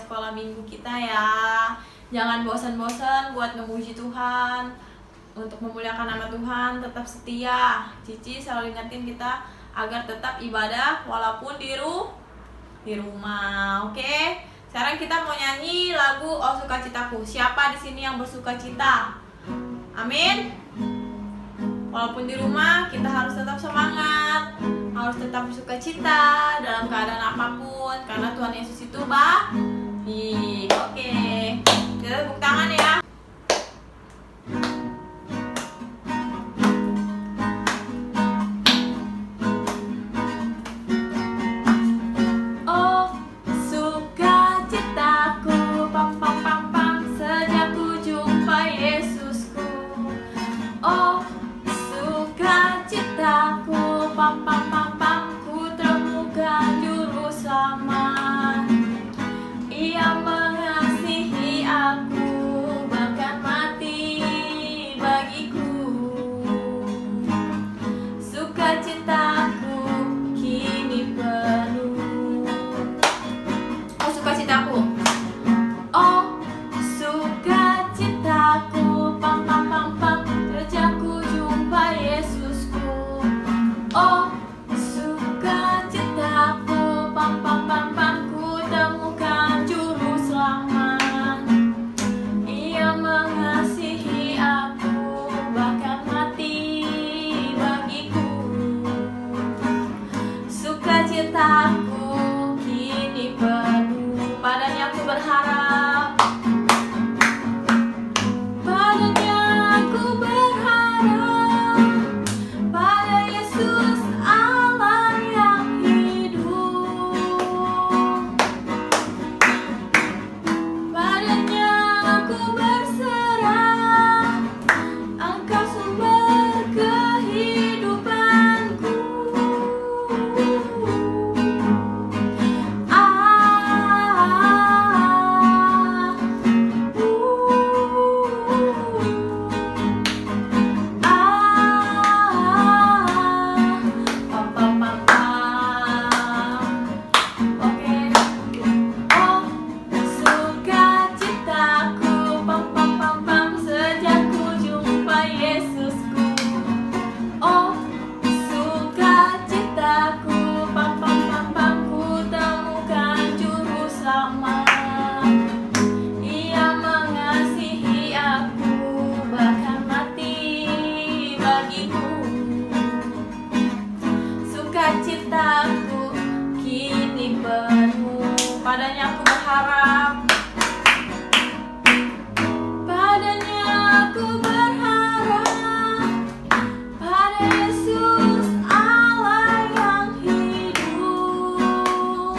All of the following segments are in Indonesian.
sekolah minggu kita ya. Jangan bosan-bosan buat memuji Tuhan, untuk memuliakan nama Tuhan, tetap setia. Cici selalu ingetin kita agar tetap ibadah walaupun di rumah. Oke? Sekarang kita mau nyanyi lagu Oh Sukacitaku. Siapa di sini yang bersukacita? Amin. Walaupun di rumah kita harus tetap semangat, harus tetap bersukacita dalam keadaan apapun, karena Tuhan Yesus itu baik. Oke, kita tepuk tangan ya. Oh sukacitaku, pam pam pam pam, sejak ku jumpa Yesusku. Oh sukacitaku, pam pam pam pam, ku temukan juru selamat. Ia mengasihi aku, bahkan mati bagiku. Sukacitaku kini penuh. Oh sukacitaku, oh sukacitaku, pam pam pam pam, sejak ku jumpa Yesusku. Oh sukacitaku, pam pam pam pam, ku temukan juru selamat. Ia mengasihi aku, bahkan mati bagiku. Sukacitaku kini penuh, padanya aku berharap. Padanya aku berharap, pada Yesus Allah yang hidup. Padanya aku berserah, Engkau sumber kehidupanku. Pam pam pam pam. Oke. Oh sukacitaku, pam pam pam pam, sejak ku jumpa Yesusku. Oh sukacitaku, pam pam pam pam, ku temukan juru selamat. Ia mengasihi aku, bahkan mati bagiku. Sukacitaku kini penuh, padanya aku berharap. Padanya aku berharap, pada Yesus Allah yang hidup.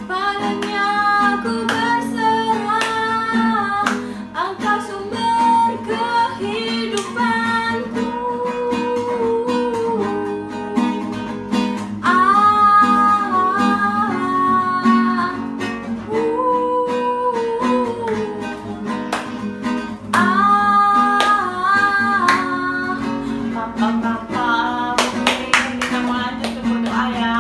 Padanya aku berserah, Engkau sumber kehidupanku. Pam pam pam pam. Oke, kita mau lanjut ke berdoa ya.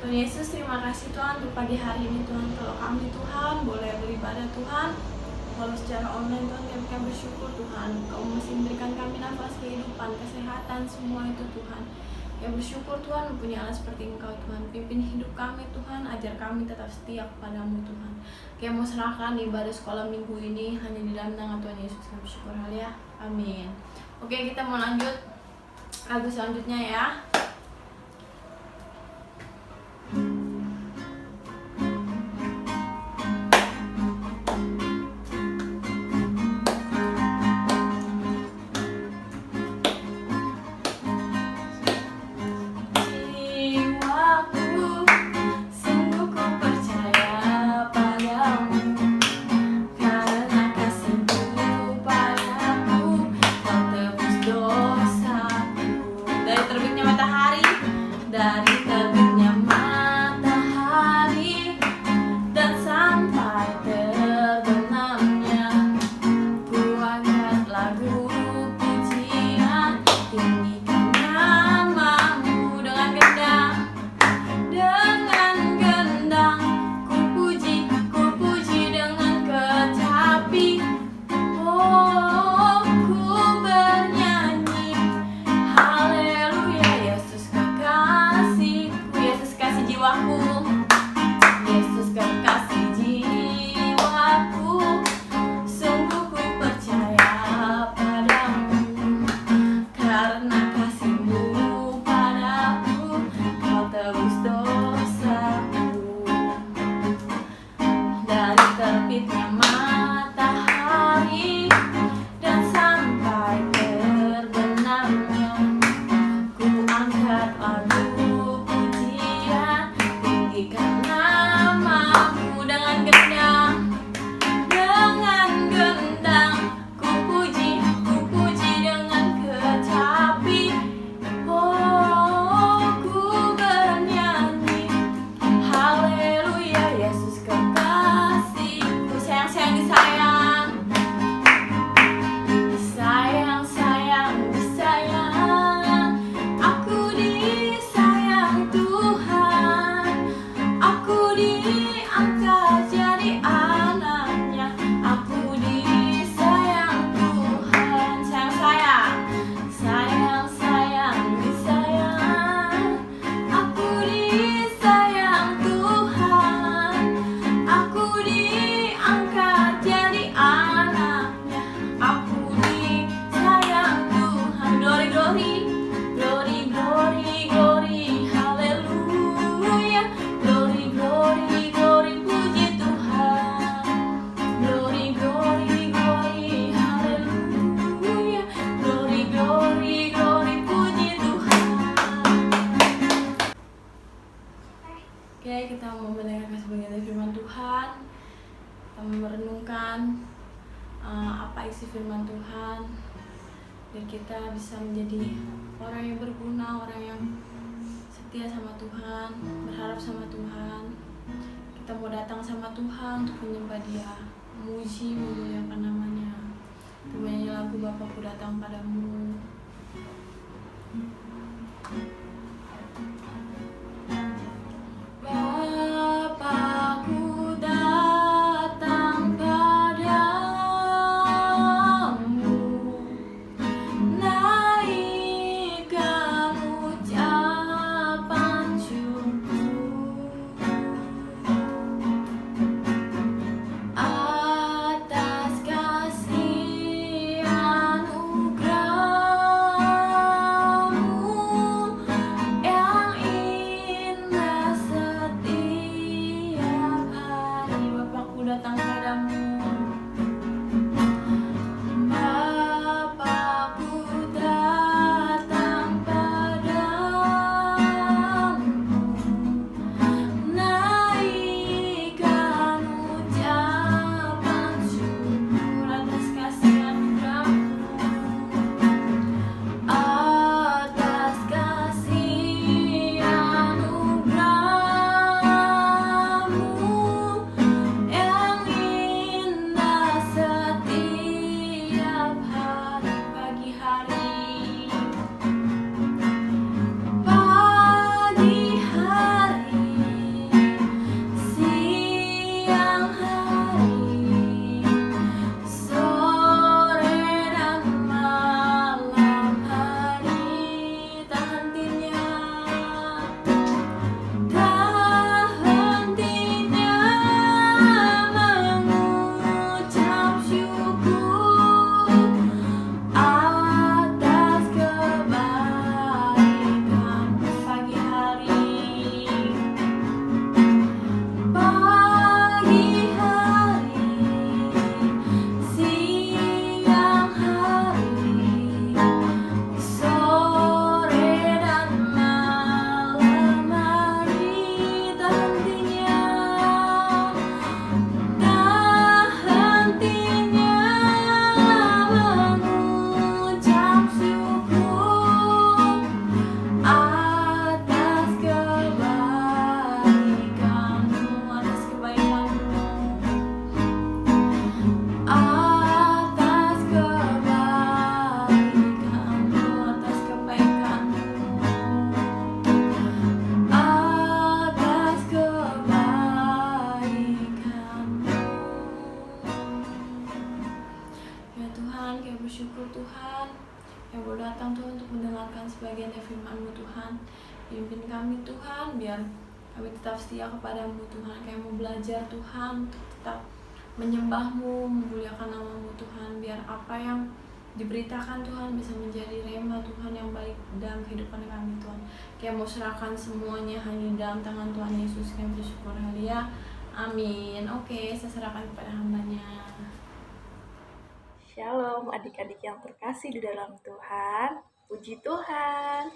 Tuhan Yesus, terima kasih Tuhan untuk pagi hari ini Tuhan. Kalau kami Tuhan boleh beribadah Tuhan, walau secara online Tuhan, kami bersyukur Tuhan. Kau masih memberikan kami nafas kehidupan, kesehatan, semua itu Tuhan. Kami bersyukur Tuhan mempunyai Allah seperti Engkau Tuhan. Pimpin hidup kami Tuhan, ajar kami tetap setia kepadamu Tuhan. Kami mau serahkan ibadah sekolah minggu ini hanya di dalam nama Tuhan Yesus. Kami bersyukur hal ya. Amin. Oke, kita mau lanjut lagu selanjutnya ya. Jiwaku sungguh ku percaya padamu, karena kasih-Mu padaku Kau tebus dosaku. Dari terbitnya matahari Tuhan, biar kita bisa menjadi orang yang berguna, orang yang setia sama Tuhan, berharap sama Tuhan. Kita mau datang sama Tuhan untuk menyembah Dia, memuji, memuliakan namanya. Kita menyanyi lagu Bapakku Datang Padamu. Bapakku datang padamu, naikkan ucapan syukur atas kasih anugerah-Mu yang indah setiap hari. Bapakku datang padamu. Bapakku datang padamu, naikkan ucapan syukur atas kasih anugerah-Mu, atas kasih anugerah-Mu yang indah setiap hari. Pagi hari, siang hari, sore dan malam hari, tak hentinya mengucap syukur atas kebaikan. Pagi hari, siang hari, sore dan malam hari, tak hentinya mengucap syukur atas kebaikan-Mu, atas kebaikan-Mu, atas kebaikan-Mu, atas kebaikan-Mu, atas kebaikan-Mu. Ya Tuhan, kami bersyukur Tuhan, yang baru datang Tuhan untuk mendengarkan sebagian dari firman-Mu Tuhan. Pimpin kami Tuhan, biar kami tetap setia kepadamu Tuhan. Kami mau belajar Tuhan, untuk tetap menyembah-Mu, memuliakan nama-Mu Tuhan. Biar apa yang diberitakan Tuhan bisa menjadi rema Tuhan yang baik dalam kehidupan kami Tuhan. Kami mau serahkan semuanya hanya dalam tangan Tuhan Yesus. Kami bersyukur, haleluya, amin. Oke, saya serahkan kepada hambanya. Shalom adik-adik yang terkasih di dalam Tuhan. Puji Tuhan.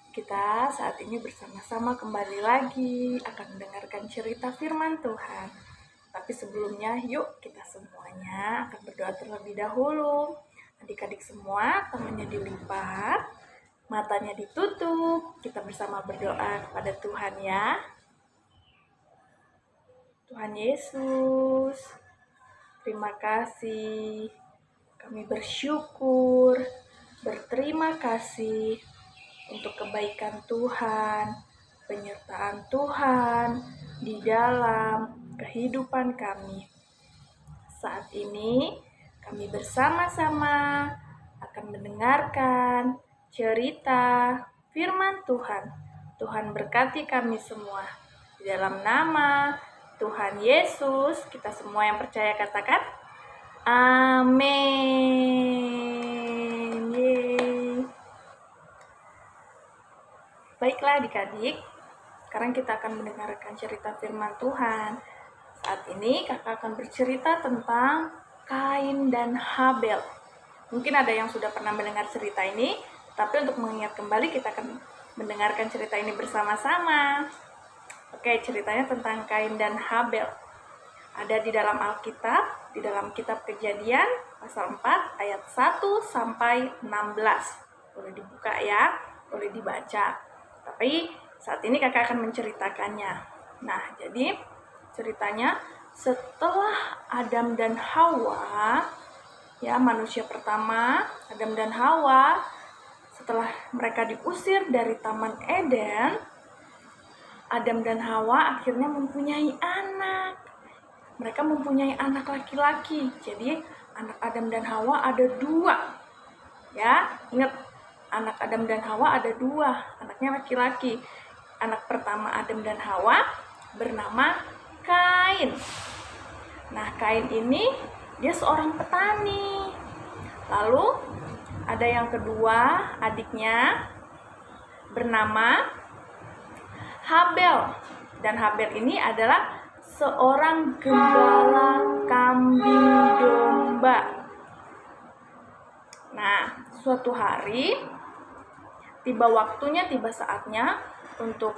Kita saat ini bersama-sama kembali lagi akan mendengarkan cerita firman Tuhan. Tapi sebelumnya yuk kita semuanya akan berdoa terlebih dahulu. Adik-adik semua tangannya dilipat, matanya ditutup. Kita bersama berdoa kepada Tuhan ya. Tuhan Yesus, terima kasih. Kami bersyukur, berterima kasih untuk kebaikan Tuhan, penyertaan Tuhan di dalam kehidupan kami. Saat ini kami bersama-sama akan mendengarkan cerita firman Tuhan. Tuhan berkati kami semua. Di dalam nama Tuhan Yesus, kita semua yang percaya katakan amin. Yeay. Baiklah adik-adik, sekarang kita akan mendengarkan cerita firman Tuhan. Saat ini kakak akan bercerita tentang Kain dan Habel. Mungkin ada yang sudah pernah mendengar cerita ini, tapi untuk mengingat kembali kita akan mendengarkan cerita ini bersama-sama. Oke, ceritanya tentang Kain dan Habel. Ada di dalam Alkitab, di dalam kitab Kejadian pasal 4 ayat 1 sampai 16. Boleh dibuka ya, boleh dibaca. Tapi saat ini kakak akan menceritakannya. Nah, jadi ceritanya setelah Adam dan Hawa, ya manusia pertama, Adam dan Hawa, setelah mereka diusir dari Taman Eden, Adam dan Hawa akhirnya mempunyai anak. Mereka mempunyai anak laki-laki. Jadi anak Adam dan Hawa ada 2. Ya, ingat, anak Adam dan Hawa ada 2, anaknya laki-laki. Anak pertama Adam dan Hawa bernama Kain. Nah, Kain ini dia seorang petani. Lalu ada yang kedua, adiknya bernama Habel. Dan Habel ini adalah seorang gembala kambing domba. Nah, suatu hari tiba waktunya, tiba saatnya untuk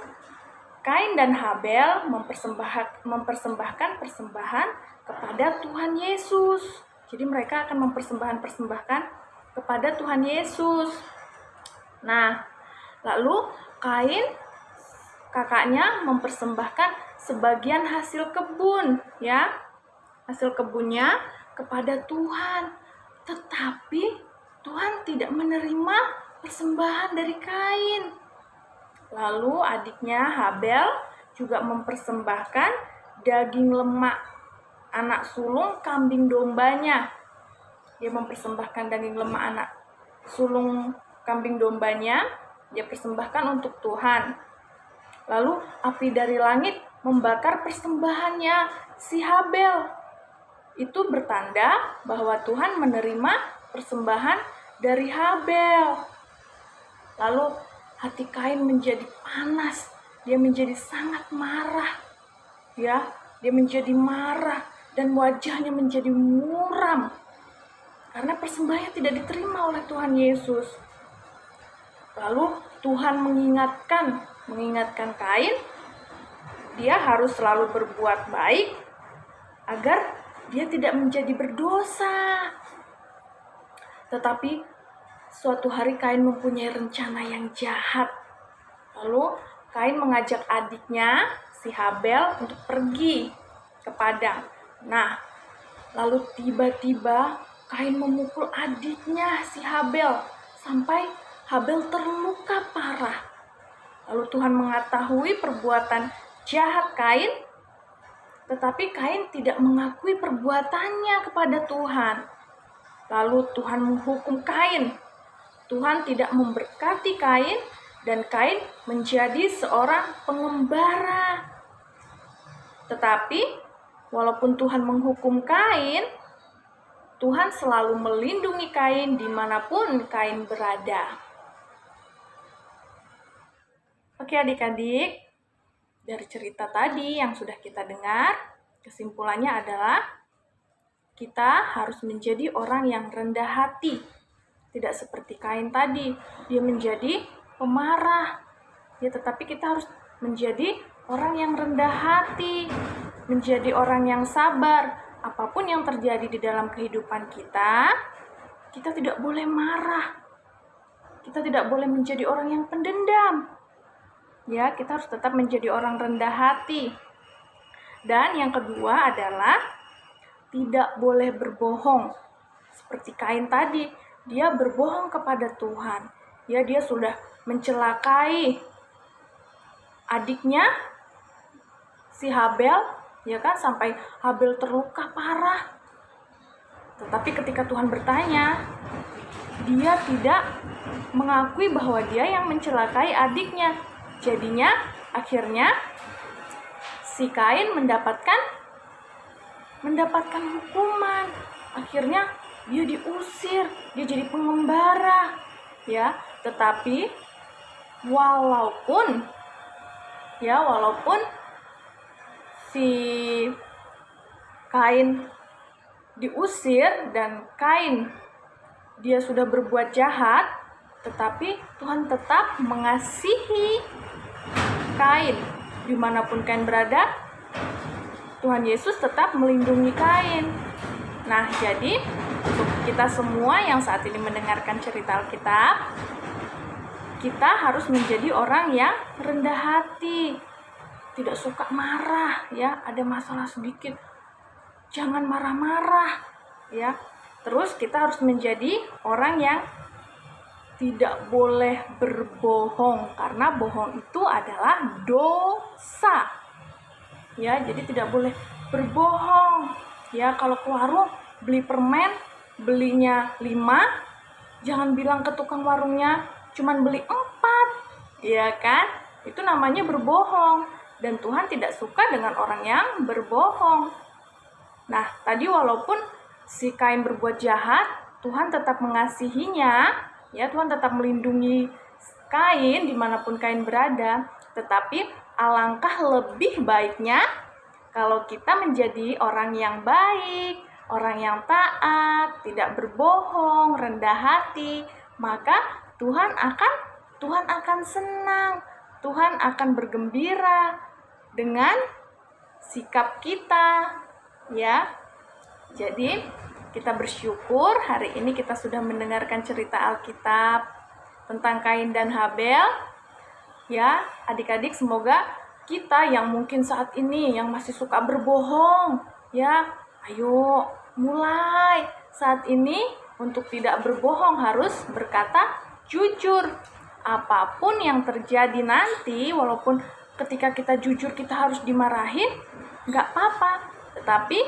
Kain dan Habel mempersembahkan persembahan kepada Tuhan Yesus. Jadi mereka akan mempersembahkan kepada Tuhan Yesus. Nah, lalu Kain kakaknya mempersembahkan sebagian hasil kebun, ya, hasil kebunnya kepada Tuhan. Tetapi Tuhan tidak menerima persembahan dari Kain. Lalu adiknya Habel juga mempersembahkan daging lemak anak sulung kambing dombanya. Dia mempersembahkan daging lemak anak sulung kambing dombanya, dia persembahkan untuk Tuhan. Lalu api dari langit membakar persembahannya si Habel. Itu bertanda bahwa Tuhan menerima persembahan dari Habel. Lalu hati Kain menjadi panas, dia menjadi sangat marah. Ya, dia menjadi marah dan wajahnya menjadi muram karena persembahannya tidak diterima oleh Tuhan Yesus. Lalu Tuhan mengingatkan Kain, dia harus selalu berbuat baik agar dia tidak menjadi berdosa. Tetapi suatu hari Kain mempunyai rencana yang jahat. Lalu Kain mengajak adiknya si Habel untuk pergi ke padang. Nah, lalu tiba-tiba Kain memukul adiknya si Habel sampai Habel terluka parah. Lalu Tuhan mengetahui perbuatan jahat Kain, tetapi Kain tidak mengakui perbuatannya kepada Tuhan. Lalu Tuhan menghukum Kain. Tuhan tidak memberkati Kain dan Kain menjadi seorang pengembara. Tetapi walaupun Tuhan menghukum Kain, Tuhan selalu melindungi Kain dimanapun Kain berada. Oke adik-adik, dari cerita tadi yang sudah kita dengar, kesimpulannya adalah kita harus menjadi orang yang rendah hati. Tidak seperti Kain tadi, dia menjadi pemarah. Ya, tetapi kita harus menjadi orang yang rendah hati, menjadi orang yang sabar. Apapun yang terjadi di dalam kehidupan kita tidak boleh marah. Kita tidak boleh menjadi orang yang pendendam. Ya, kita harus tetap menjadi orang rendah hati. Dan yang kedua adalah tidak boleh berbohong. Seperti Kain tadi, dia berbohong kepada Tuhan. Ya, dia sudah mencelakai adiknya si Habel, ya kan, sampai Habel terluka parah. Tetapi ketika Tuhan bertanya, dia tidak mengakui bahwa dia yang mencelakai adiknya. Jadinya akhirnya si Kain mendapatkan hukuman. Akhirnya dia diusir, dia jadi pengembara. Ya, tetapi walaupun si Kain diusir dan Kain dia sudah berbuat jahat, tetapi Tuhan tetap mengasihi Kain. Dimanapun Kain berada, Tuhan Yesus tetap melindungi Kain. Nah, jadi untuk kita semua yang saat ini mendengarkan cerita Alkitab, kita harus menjadi orang yang rendah hati, tidak suka marah, ya. Ada masalah sedikit, jangan marah-marah, ya. Terus kita harus menjadi orang yang tidak boleh berbohong, karena bohong itu adalah dosa. Ya, jadi tidak boleh berbohong. Ya, kalau ke warung beli permen, belinya 5, jangan bilang ke tukang warungnya cuman beli 4. Ya kan? Itu namanya berbohong. Dan Tuhan tidak suka dengan orang yang berbohong. Nah, tadi walaupun si Kain berbuat jahat, Tuhan tetap mengasihinya. Ya, Tuhan tetap melindungi Kain dimanapun Kain berada. Tetapi alangkah lebih baiknya kalau kita menjadi orang yang baik, orang yang taat, tidak berbohong, rendah hati, maka Tuhan akan senang. Tuhan akan bergembira dengan sikap kita, ya. Jadi kita bersyukur hari ini kita sudah mendengarkan cerita Alkitab tentang Kain dan Habel. Ya, adik-adik, semoga kita yang mungkin saat ini yang masih suka berbohong, ya, ayo mulai saat ini untuk tidak berbohong, harus berkata jujur. Apapun yang terjadi nanti, walaupun ketika kita jujur kita harus dimarahin, nggak apa-apa. Tetapi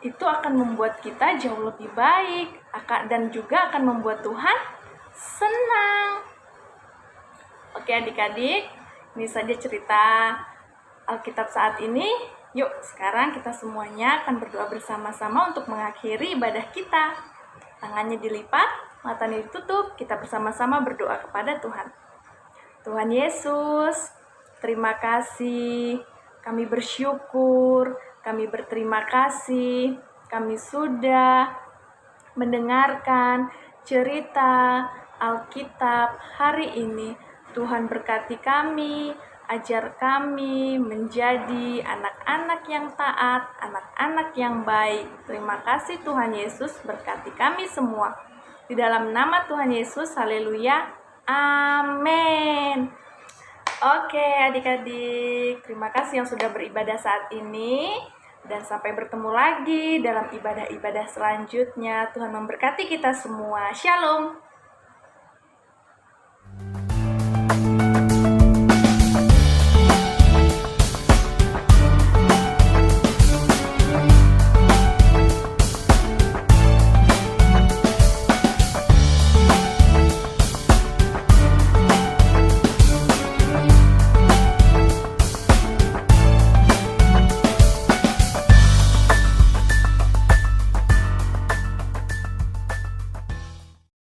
itu akan membuat kita jauh lebih baik, dan juga akan membuat Tuhan senang. Oke adik-adik, ini saja cerita Alkitab saat ini. Yuk, sekarang kita semuanya akan berdoa bersama-sama untuk mengakhiri ibadah kita. Tangannya dilipat, matanya ditutup, kita bersama-sama berdoa kepada Tuhan. Tuhan Yesus, terima kasih, kami bersyukur, kami berterima kasih, kami sudah mendengarkan cerita Alkitab hari ini. Tuhan berkati kami, ajar kami menjadi anak-anak yang taat, anak-anak yang baik. Terima kasih Tuhan Yesus, berkati kami semua. Di dalam nama Tuhan Yesus, haleluya, amin. Oke adik-adik, terima kasih yang sudah beribadah saat ini. Dan sampai bertemu lagi dalam ibadah-ibadah selanjutnya. Tuhan memberkati kita semua. Shalom.